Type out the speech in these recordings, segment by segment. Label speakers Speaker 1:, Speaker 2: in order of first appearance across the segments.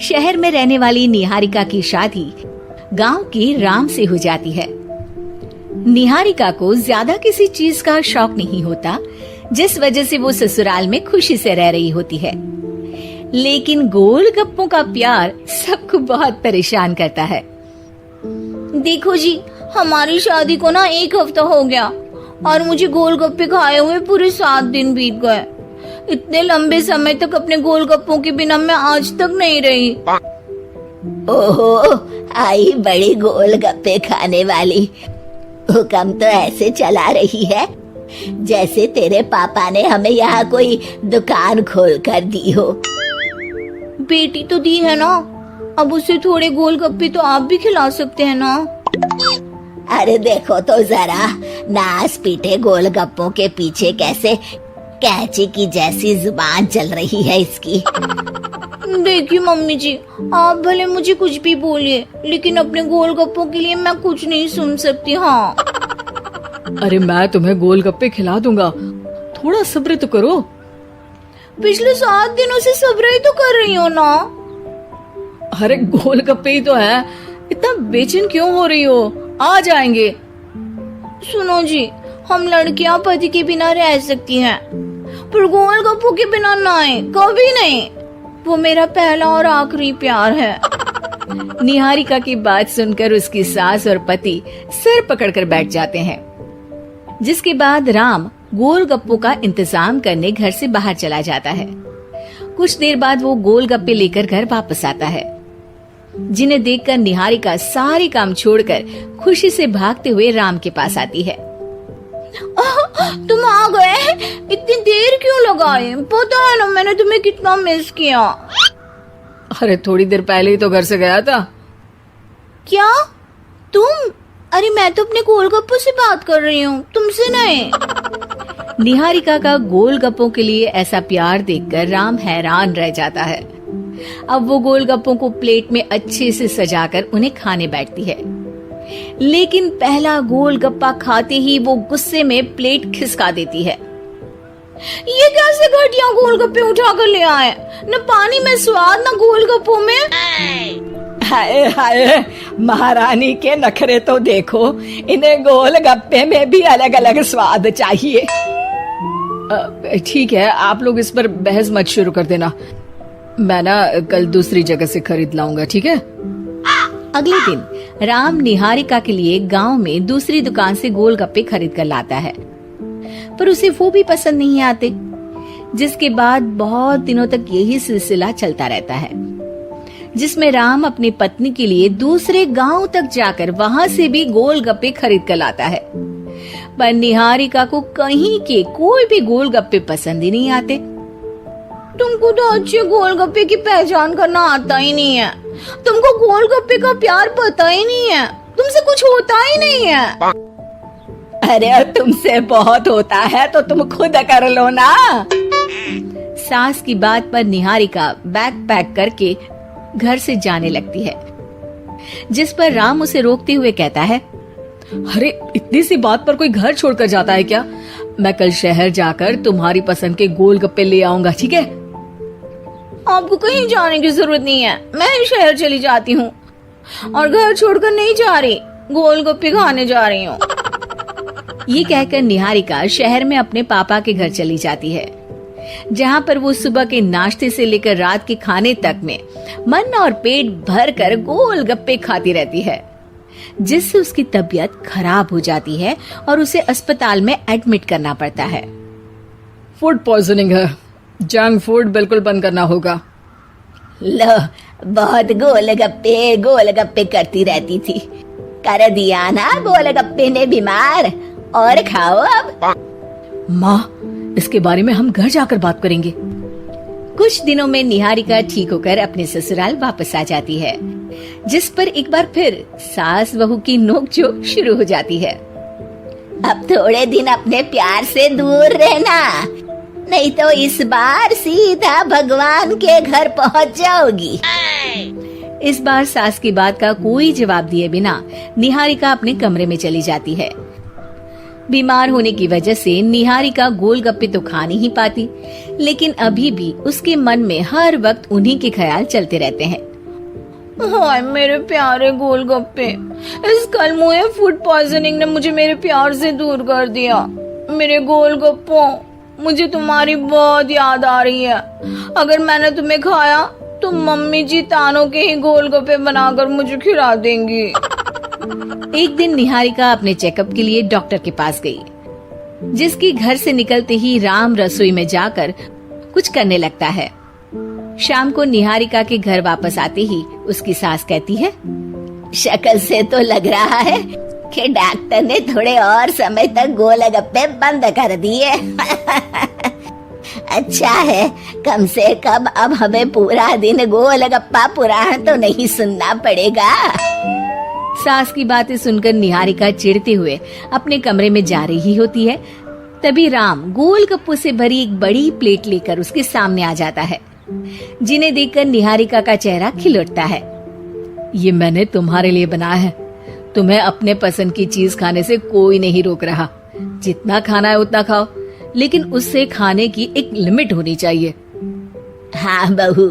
Speaker 1: शहर में रहने वाली निहारिका की शादी गांव के राम से हो जाती है। निहारिका को ज्यादा किसी चीज का शौक नहीं होता, जिस वजह से वो ससुराल में खुशी से रह रही होती है। लेकिन गोलगप्पों का प्यार सबको बहुत परेशान करता है।
Speaker 2: देखो जी, हमारी शादी को ना 1 हफ्ता हो गया और मुझे गोलगप्पे खाए हुए पूरे 7 दिन बीत गए। इतने लंबे समय तक अपने गोलगप्पों के बिना मैं आज तक नहीं रही।
Speaker 3: ओहो, आई बड़ी गोलगप्पे खाने वाली। हुक्म तो ऐसे चला रही है जैसे तेरे पापा ने हमें यहाँ कोई दुकान खोल कर दी हो।
Speaker 2: बेटी तो दी है ना, अब उसे थोड़े गोलगप्पे तो आप भी खिला सकते हैं ना।
Speaker 3: अरे देखो तो जरा, नास पीटे गोलगप्पों के पीछे कैसे कैंची की जैसी जुबान चल रही है इसकी।
Speaker 2: देखिए मम्मी जी, आप भले मुझे कुछ भी बोलिए, लेकिन अपने गोलगप्पों के लिए मैं कुछ नहीं सुन सकती। हाँ,
Speaker 4: अरे मैं तुम्हें गोलगप्पे खिला दूंगा, थोड़ा सब्र तो करो।
Speaker 2: पिछले 7 दिनों से सब्र ही तो कर रही हो ना।
Speaker 4: अरे गोलगप्पे ही तो है, इतना बेचैन क्यों हो रही हो? आ जाएंगे।
Speaker 2: सुनो जी, हम लड़कियां पति के बिना रह सकती हैं, पर गोलगप्पों के बिना नहीं, कभी नहीं। वो मेरा पहला और आखिरी प्यार है।
Speaker 1: निहारिका की बात सुनकर उसकी सास और पति सिर पकड़कर बैठ जाते हैं। जिसके बाद राम गोलगप्पों का इंतजाम करने घर से बाहर चला जाता है। कुछ देर बाद वो गोलगप्पे लेकर घर वापस आता है, जिन्हें देखकर निहारिका सारे काम छोड़कर खुशी से भागते हुए राम के पास आती है।
Speaker 2: तुम आ गए? इतनी देर क्यों लगाई? पता है ना मैंने तुम्हें कितना मिस किया।
Speaker 4: अरे थोड़ी देर पहले ही तो घर से गया था।
Speaker 2: क्या तुम? अरे मैं तो अपने गोलगप्पों से बात कर रही हूँ, तुमसे नहीं।
Speaker 1: निहारिका का गोलगप्पों के लिए ऐसा प्यार देखकर राम हैरान रह जाता है। अब वो गोलगप्पों को प्लेट में अच्छे से सजाकर उन्हें खाने बैठती है, लेकिन पहला गोलगप्पा खाते ही वो गुस्से में प्लेट खिसका देती है।
Speaker 2: ये कैसे घटिया गोलगप्पे उठा कर ले आए? न पानी में स्वाद, न गोलगप्पों में।
Speaker 5: हाय हाय, महारानी के नखरे तो देखो, इन्हें गोलगप्पे में भी अलग अलग स्वाद चाहिए।
Speaker 4: ठीक है, आप लोग इस पर बहस मत शुरू कर देना। मैं ना कल दूसरी जगह से खरीद लाऊंगा, ठीक है?
Speaker 1: अगले दिन राम निहारिका के लिए गांव में दूसरी दुकान से गोलगप्पे खरीद कर लाता है, पर उसे वो भी पसंद नहीं आते। जिसके बाद बहुत दिनों तक यही सिलसिला चलता रहता है, जिसमें राम अपनी पत्नी के लिए दूसरे गांव तक जाकर वहां से भी गोलगप्पे खरीद कर लाता है। पर निहारिका को कहीं के कोई भी गोलगप्पे पसंद ही नहीं आते।
Speaker 2: तुमको तो अच्छे गोलगप्पे की पहचान करना आता ही नहीं है। तुमको गोलगप्पे का प्यार पता ही नहीं है, तुमसे कुछ होता ही नहीं है।
Speaker 5: अरे तुमसे बहुत होता है तो तुम खुद कर लो ना।
Speaker 1: सास की बात पर निहारिका बैग पैक करके घर से जाने लगती है, जिस पर राम उसे रोकते हुए कहता है,
Speaker 4: अरे इतनी सी बात पर कोई घर छोड़कर जाता है क्या? मैं कल शहर जाकर तुम्हारी पसंद के गोलगप्पे ले आऊंगा, ठीक है?
Speaker 2: आपको कहीं जाने की जरूरत नहीं है, मैं ही शहर चली जाती हूँ और घर छोड़कर नहीं जा रही, गोलगप्पे खाने जा रही हूँ।
Speaker 1: ये कहकर निहारिका शहर में अपने पापा के घर चली जाती है, जहाँ पर वो सुबह के नाश्ते से लेकर रात के खाने तक में मन और पेट भर कर गोलगप्पे खाती रहती है, जिससे उसकी तबीयत खराब हो जाती है और उसे अस्पताल में एडमिट करना पड़ता है।
Speaker 4: फूड पॉइजनिंग है, जंक फूड बिल्कुल बंद करना होगा।
Speaker 3: लो, बहुत गोलगप्पे गोलगप्पे करती रहती थी, कर दिया ना गोलगप्पे ने बीमार। और खाओ अब।
Speaker 4: माँ, इसके बारे में हम घर जाकर बात करेंगे।
Speaker 1: कुछ दिनों में निहारिका ठीक होकर अपने ससुराल वापस आ जाती है, जिस पर एक बार फिर सास बहू की नोकझोंक शुरू हो जाती है।
Speaker 3: अब थोड़े दिन अपने प्यार से दूर रहना, नहीं तो इस बार सीधा भगवान के घर पहुंच जाओगी।
Speaker 1: इस बार सास की बात का कोई जवाब दिए बिना निहारिका अपने कमरे में चली जाती है। बीमार होने की वजह से निहारिका गोलगप्पे तो खा नहीं पाती, लेकिन अभी भी उसके मन में हर वक्त उन्हीं के ख्याल चलते रहते हैं।
Speaker 2: हाय मेरे प्यारे गोलगप्पे, इस कल मुझे फूड पॉइजनिंग ने मुझे मेरे प्यार से दूर कर दिया। मेरे गोलगप्पों, मुझे तुम्हारी बहुत याद आ रही है। अगर मैंने तुम्हें खाया तो मम्मी जी तानों के ही गोलगप्पे बनाकर मुझे खिला देंगी।
Speaker 1: एक दिन निहारिका अपने चेकअप के लिए डॉक्टर के पास गई, जिसकी घर से निकलते ही राम रसोई में जाकर कुछ करने लगता है। शाम को निहारिका के घर वापस आते ही उसकी सास कहती है,
Speaker 3: शक्ल से तो लग रहा है कि डॉक्टर ने थोड़े और समय तक गोलगप्पे बंद कर दिए। अच्छा है, कम से कम अब हमें पूरा दिन गोलगप्पा पुराण तो नहीं सुनना पड़ेगा।
Speaker 1: सास की बातें सुनकर निहारिका चिढ़ते हुए अपने कमरे में जा रही होती है। तभी राम गोलगप्पों से भरी एक बड़ी प्लेट लेकर उसके सामने आ जाता है, जिन्हें देखकर निहारिका का चेहरा खिल उठता है।
Speaker 4: ये मैंने तुम्हारे लिए बनाया है। तुम्हें अपने पसंद की चीज खाने से कोई नहीं रोक रहा। जितना खाना है उतना खाओ, लेकिन उससे खाने की एक लिमिट होनी चाहिए।
Speaker 3: हाँ बहू,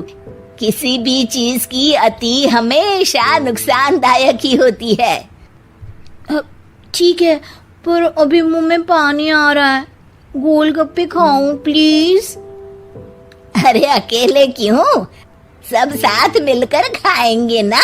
Speaker 3: किसी भी चीज की अति हमेशा नुकसानदायक ही होती है।
Speaker 2: ठीक है, पर अभी मुंह में पानी आ रहा है। गोलगप्पे खाऊं प्लीज?
Speaker 3: अरे अकेले क्यों, सब साथ मिलकर खाएंगे ना।